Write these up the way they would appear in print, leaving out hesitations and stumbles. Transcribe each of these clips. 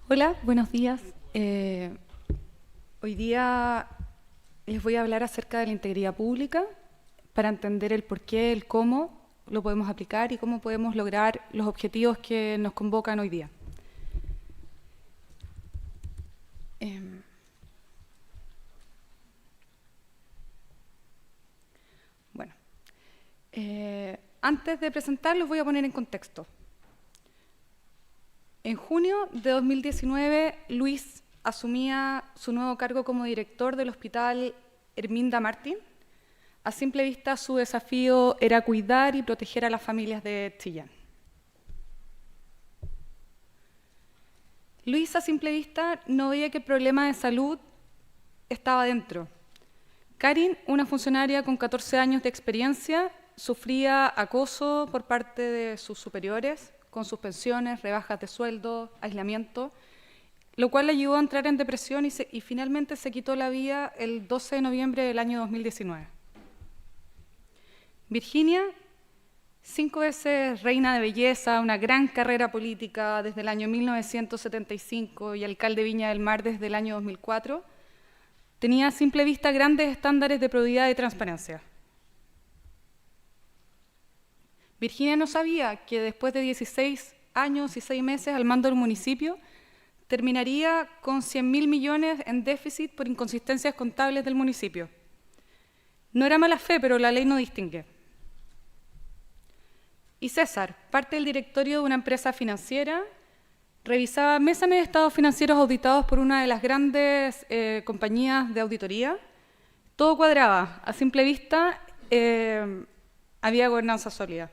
Hola, buenos días. Hoy día les voy a hablar acerca de la integridad pública para entender el por qué, el cómo lo podemos aplicar y cómo podemos lograr los objetivos que nos convocan hoy día. Antes de presentar, los voy a poner en contexto. En junio de 2019, Luis asumía su nuevo cargo como director del Hospital Herminda Martín. A simple vista, su desafío era cuidar y proteger a las familias de Chillán. Luis, a simple vista, no veía que el problema de salud estaba dentro. Karin, una funcionaria con 14 años de experiencia, sufría acoso por parte de sus superiores, con suspensiones, rebajas de sueldo, aislamiento, lo cual le llevó a entrar en depresión y finalmente se quitó la vida el 12 de noviembre del año 2019. Virginia, 5 veces reina de belleza, una gran carrera política desde el año 1975 y alcalde de Viña del Mar desde el año 2004, tenía a simple vista grandes estándares de probidad y transparencia. Virginia no sabía que después de 16 años y 6 meses al mando del municipio, terminaría con 100.000 millones en déficit por inconsistencias contables del municipio. No era mala fe, pero la ley no distingue. Y César, parte del directorio de una empresa financiera, revisaba mes a mes estados financieros auditados por una de las grandes compañías de auditoría. Todo cuadraba. A simple vista, había gobernanza sólida.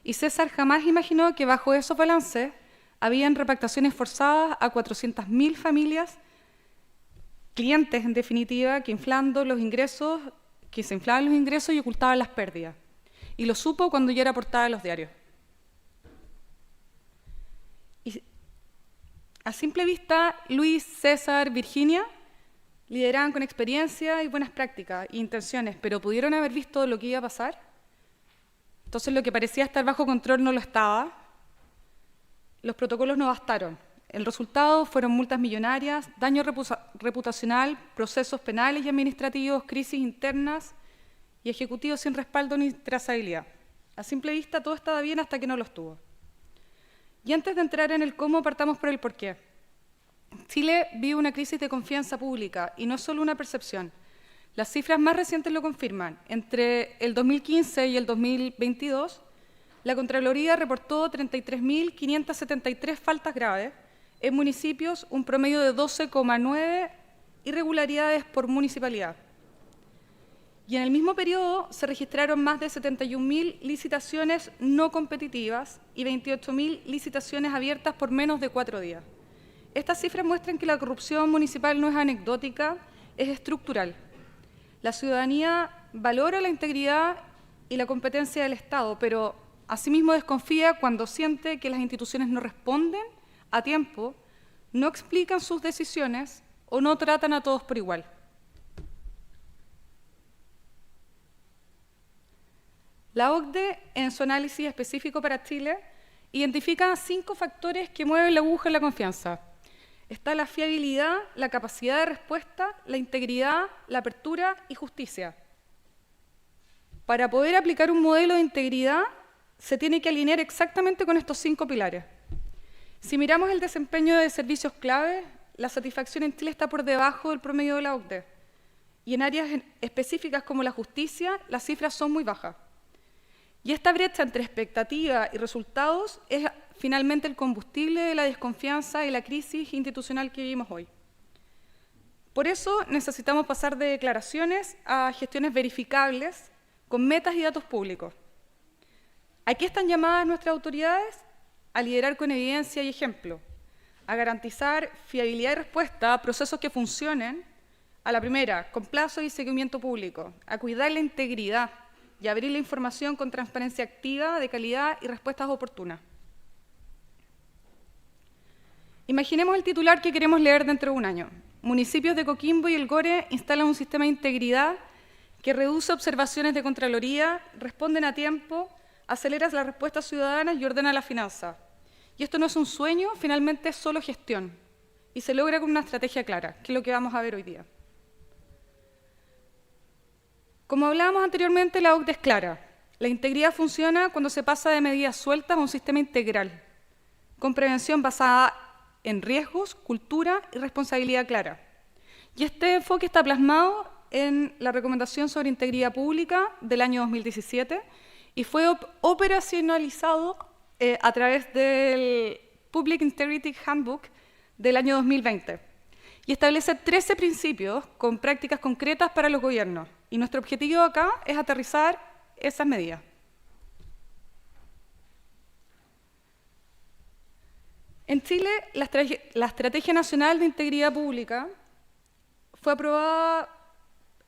Y César jamás imaginó que bajo esos balances habían repactaciones forzadas a 400.000 familias, clientes en definitiva, que se inflaban los ingresos y ocultaban las pérdidas. Y lo supo cuando ya era portada de los diarios. Y a simple vista, Luis, César, Virginia lideraban con experiencia y buenas prácticas e intenciones, pero ¿pudieron haber visto lo que iba a pasar? Entonces lo que parecía estar bajo control no lo estaba. Los protocolos no bastaron. El resultado fueron multas millonarias, daño reputacional, procesos penales y administrativos, crisis internas y ejecutivos sin respaldo ni trazabilidad. A simple vista todo estaba bien hasta que no lo estuvo. Y antes de entrar en el cómo, partamos por el por qué. Chile vive una crisis de confianza pública y no es solo una percepción. Las cifras más recientes lo confirman. Entre el 2015 y el 2022, la Contraloría reportó 33.573 faltas graves en municipios, un promedio de 12,9 irregularidades por municipalidad. Y en el mismo periodo se registraron más de 71.000 licitaciones no competitivas y 28.000 licitaciones abiertas por menos de 4 días. Estas cifras muestran que la corrupción municipal no es anecdótica, es estructural. La ciudadanía valora la integridad y la competencia del Estado, pero asimismo desconfía cuando siente que las instituciones no responden a tiempo, no explican sus decisiones o no tratan a todos por igual. La OCDE, en su análisis específico para Chile, identifica 5 factores que mueven la aguja en la confianza. Está la fiabilidad, la capacidad de respuesta, la integridad, la apertura y justicia. Para poder aplicar un modelo de integridad, se tiene que alinear exactamente con estos 5 pilares. Si miramos el desempeño de servicios clave, la satisfacción en Chile está por debajo del promedio de la OCDE. Y en áreas específicas como la justicia, las cifras son muy bajas. Y esta brecha entre expectativa y resultados es finalmente el combustible de la desconfianza y la crisis institucional que vivimos hoy. Por eso necesitamos pasar de declaraciones a gestiones verificables con metas y datos públicos. Aquí están llamadas nuestras autoridades a liderar con evidencia y ejemplo, a garantizar fiabilidad y respuesta a procesos que funcionen, a la primera, con plazo y seguimiento público, a cuidar la integridad y abrir la información con transparencia activa, de calidad y respuestas oportunas. Imaginemos el titular que queremos leer dentro de un año. Municipios de Coquimbo y El Gore instalan un sistema de integridad que reduce observaciones de Contraloría, responden a tiempo, acelera las respuestas ciudadanas y ordena la finanza. Y esto no es un sueño, finalmente es solo gestión. y se logra con una estrategia clara, que es lo que vamos a ver hoy día. Como hablábamos anteriormente, la OCDE es clara. La integridad funciona cuando se pasa de medidas sueltas a un sistema integral, con prevención basada en riesgos, cultura y responsabilidad clara. Y este enfoque está plasmado en la Recomendación sobre Integridad Pública del año 2017 y fue operacionalizado a través del Public Integrity Handbook del año 2020 y establece 13 principios con prácticas concretas para los gobiernos. Y nuestro objetivo acá es aterrizar esas medidas. En Chile, la Estrategia Nacional de Integridad Pública fue aprobada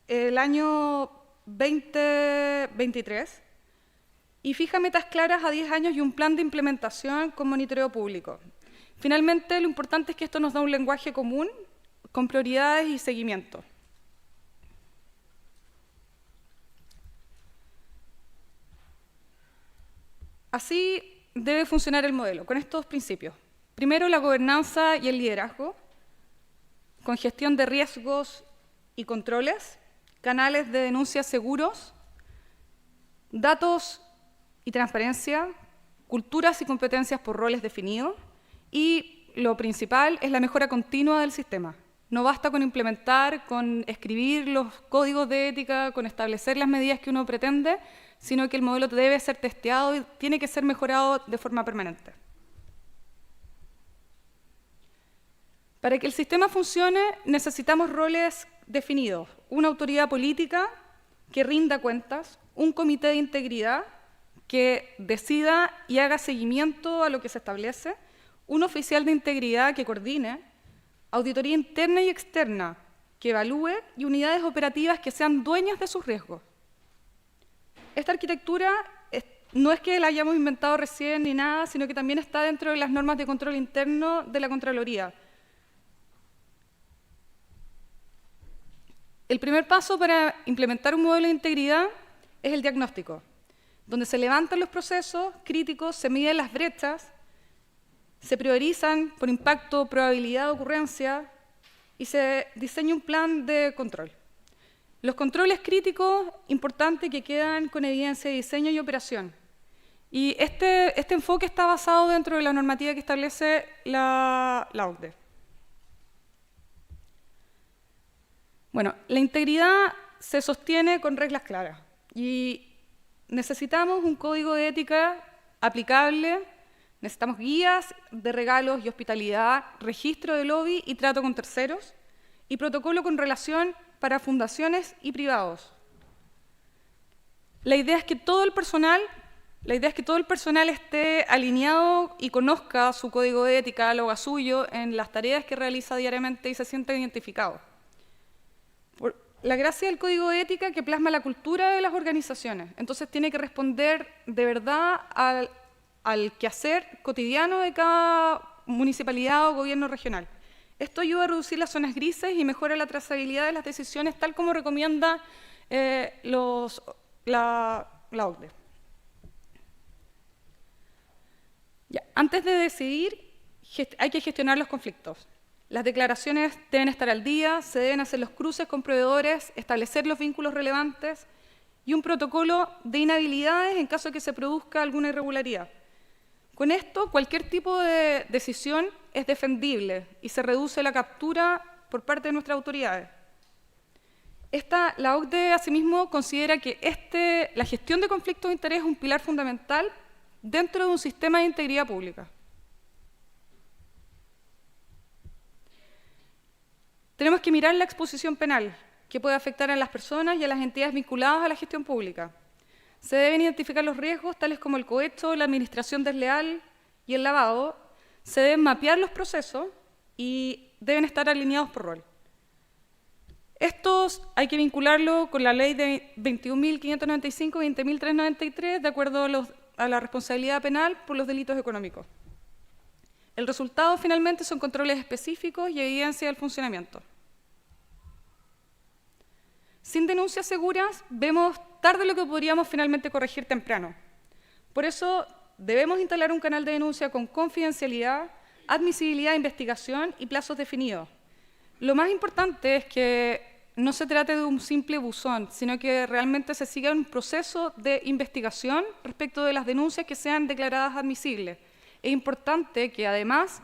el año 2023 y fija metas claras a 10 años y un plan de implementación con monitoreo público. Finalmente, lo importante es que esto nos da un lenguaje común con prioridades y seguimiento. Así debe funcionar el modelo, con estos principios. Primero, la gobernanza y el liderazgo, con gestión de riesgos y controles, canales de denuncia seguros, datos y transparencia, culturas y competencias por roles definidos, y lo principal es la mejora continua del sistema. No basta con implementar, con escribir los códigos de ética, con establecer las medidas que uno pretende, sino que el modelo debe ser testeado y tiene que ser mejorado de forma permanente. Para que el sistema funcione, necesitamos roles definidos, una autoridad política que rinda cuentas, un comité de integridad que decida y haga seguimiento a lo que se establece, un oficial de integridad que coordine, auditoría interna y externa que evalúe y unidades operativas que sean dueñas de sus riesgos. Esta arquitectura no es que la hayamos inventado recién ni nada, sino que también está dentro de las normas de control interno de la Contraloría. El primer paso para implementar un modelo de integridad es el diagnóstico, donde se levantan los procesos críticos, se miden las brechas, se priorizan por impacto, probabilidad de ocurrencia y se diseña un plan de control. Los controles críticos, importante que quedan con evidencia de diseño y operación. Y este enfoque está basado dentro de la normativa que establece la OCDE. Bueno, la integridad se sostiene con reglas claras y necesitamos un código de ética aplicable, necesitamos guías de regalos y hospitalidad, registro de lobby y trato con terceros y protocolo con relación para fundaciones y privados. La idea es que todo el personal esté alineado y conozca su código de ética, lo haga suyo en las tareas que realiza diariamente y se sienta identificado. La gracia del código de ética que plasma la cultura de las organizaciones. Entonces tiene que responder de verdad al quehacer cotidiano de cada municipalidad o gobierno regional. Esto ayuda a reducir las zonas grises y mejora la trazabilidad de las decisiones, tal como recomienda la OCDE. Ya, antes de decidir, hay que gestionar los conflictos. Las declaraciones deben estar al día, se deben hacer los cruces con proveedores, establecer los vínculos relevantes y un protocolo de inhabilidades en caso de que se produzca alguna irregularidad. Con esto, cualquier tipo de decisión es defendible y se reduce la captura por parte de nuestras autoridades. La OCDE, asimismo, considera que la gestión de conflictos de interés es un pilar fundamental dentro de un sistema de integridad pública. Tenemos que mirar la exposición penal, que puede afectar a las personas y a las entidades vinculadas a la gestión pública. Se deben identificar los riesgos, tales como el cohecho, la administración desleal y el lavado. Se deben mapear los procesos y deben estar alineados por rol. Estos hay que vincularlo con la ley de 21.595 y 20.393, de acuerdo a la responsabilidad penal por los delitos económicos. El resultado, finalmente, son controles específicos y evidencia del funcionamiento. Sin denuncias seguras, vemos tarde lo que podríamos finalmente corregir temprano. Por eso, debemos instalar un canal de denuncia con confidencialidad, admisibilidad de investigación y plazos definidos. Lo más importante es que no se trate de un simple buzón, sino que realmente se siga un proceso de investigación respecto de las denuncias que sean declaradas admisibles. Es importante que además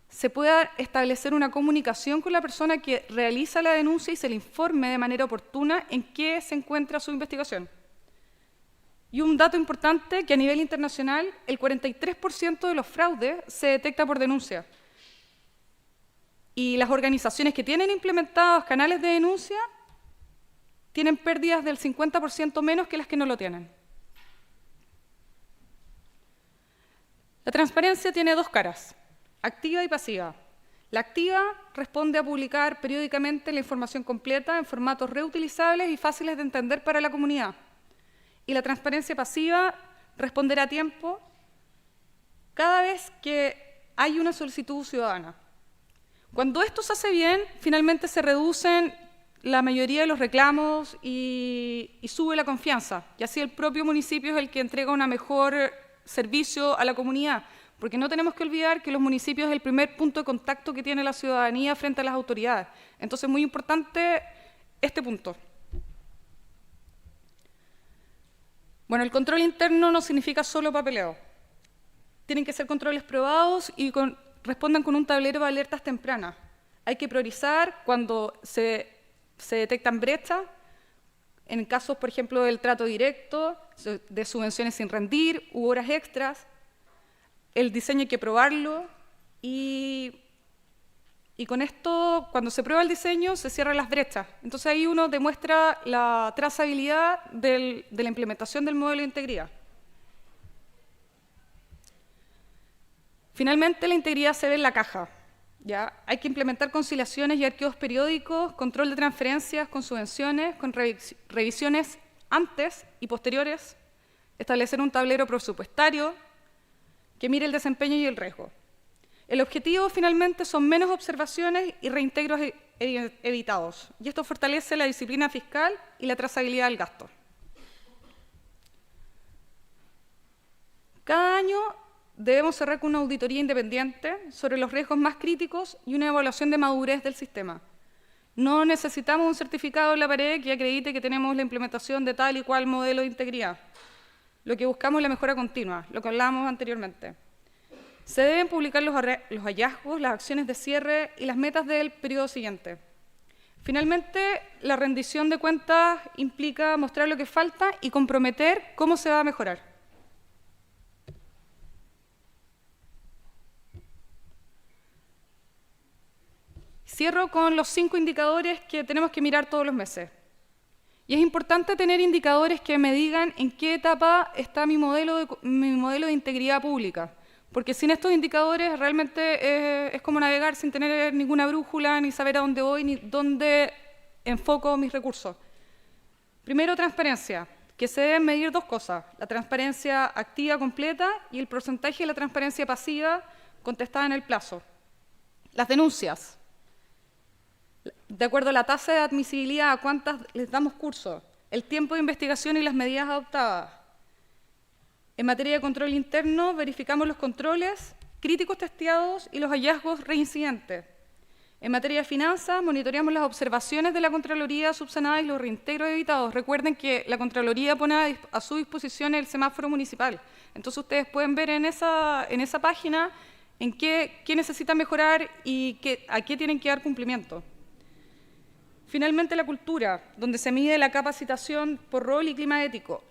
se pueda establecer una comunicación con la persona que realiza la denuncia y se le informe de manera oportuna en qué se encuentra su investigación. Y un dato importante, que a nivel internacional el 43% de los fraudes se detecta por denuncia. Y las organizaciones que tienen implementados canales de denuncia tienen pérdidas del 50% menos que las que no lo tienen. La transparencia tiene dos caras, activa y pasiva. La activa responde a publicar periódicamente la información completa en formatos reutilizables y fáciles de entender para la comunidad. Y la transparencia pasiva responderá a tiempo cada vez que hay una solicitud ciudadana. Cuando esto se hace bien, finalmente se reducen la mayoría de los reclamos y sube la confianza. Y así el propio municipio es el que entrega un mejor servicio a la comunidad, porque no tenemos que olvidar que los municipios es el primer punto de contacto que tiene la ciudadanía frente a las autoridades. Entonces es muy importante este punto. Bueno, el control interno no significa solo papeleo. Tienen que ser controles probados y respondan con un tablero de alertas tempranas. Hay que priorizar cuando se detectan brechas, en casos, por ejemplo, del trato directo, de subvenciones sin rendir u horas extras. El diseño hay que probarlo y con esto, cuando se prueba el diseño, se cierran las brechas. Entonces ahí uno demuestra la trazabilidad de la implementación del modelo de integridad. Finalmente, la integridad se ve en la caja. ¿Ya? Hay que implementar conciliaciones y archivos periódicos, control de transferencias con subvenciones, con revisiones antes y posteriores, establecer un tablero presupuestario que mire el desempeño y el riesgo. El objetivo, finalmente, son menos observaciones y reintegros evitados, y esto fortalece la disciplina fiscal y la trazabilidad del gasto. Cada año debemos cerrar con una auditoría independiente sobre los riesgos más críticos y una evaluación de madurez del sistema. No necesitamos un certificado en la pared que acredite que tenemos la implementación de tal y cual modelo de integridad. Lo que buscamos es la mejora continua, lo que hablábamos anteriormente. Se deben publicar los hallazgos, las acciones de cierre y las metas del periodo siguiente. Finalmente, la rendición de cuentas implica mostrar lo que falta y comprometer cómo se va a mejorar. Cierro con los 5 indicadores que tenemos que mirar todos los meses. Y es importante tener indicadores que me digan en qué etapa está mi modelo de integridad pública, porque sin estos indicadores realmente es como navegar sin tener ninguna brújula, ni saber a dónde voy, ni dónde enfoco mis recursos. Primero, transparencia, que se deben medir dos cosas, la transparencia activa completa y el porcentaje de la transparencia pasiva contestada en el plazo. Las denuncias. De acuerdo a la tasa de admisibilidad, a cuántas les damos curso, el tiempo de investigación y las medidas adoptadas. En materia de control interno, verificamos los controles críticos testeados y los hallazgos reincidentes. En materia de finanzas, monitoreamos las observaciones de la Contraloría subsanada y los reintegros evitados. Recuerden que la Contraloría pone a su disposición el semáforo municipal. Entonces ustedes pueden ver en esa página en qué necesitan mejorar y a qué tienen que dar cumplimiento. Finalmente, la cultura, donde se mide la capacitación por rol y clima ético.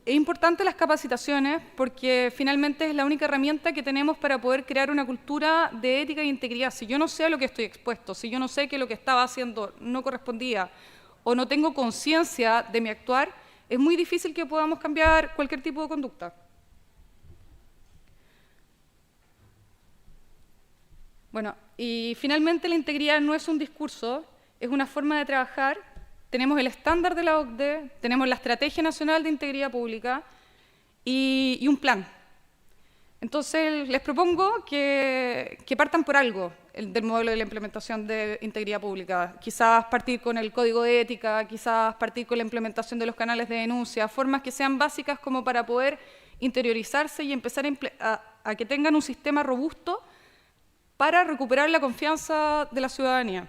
Es importante las capacitaciones porque finalmente es la única herramienta que tenemos para poder crear una cultura de ética e integridad. Si yo no sé a lo que estoy expuesto, si yo no sé que lo que estaba haciendo no correspondía o no tengo conciencia de mi actuar, es muy difícil que podamos cambiar cualquier tipo de conducta. Bueno, y finalmente la integridad no es un discurso, es una forma de trabajar. Tenemos el estándar de la OCDE, tenemos la Estrategia Nacional de Integridad Pública y un plan. Entonces, les propongo que partan por algo del modelo de la implementación de integridad pública. Quizás partir con el código de ética, quizás partir con la implementación de los canales de denuncia, formas que sean básicas como para poder interiorizarse y empezar a que tengan un sistema robusto para recuperar la confianza de la ciudadanía.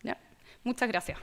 ¿Ya? Muchas gracias.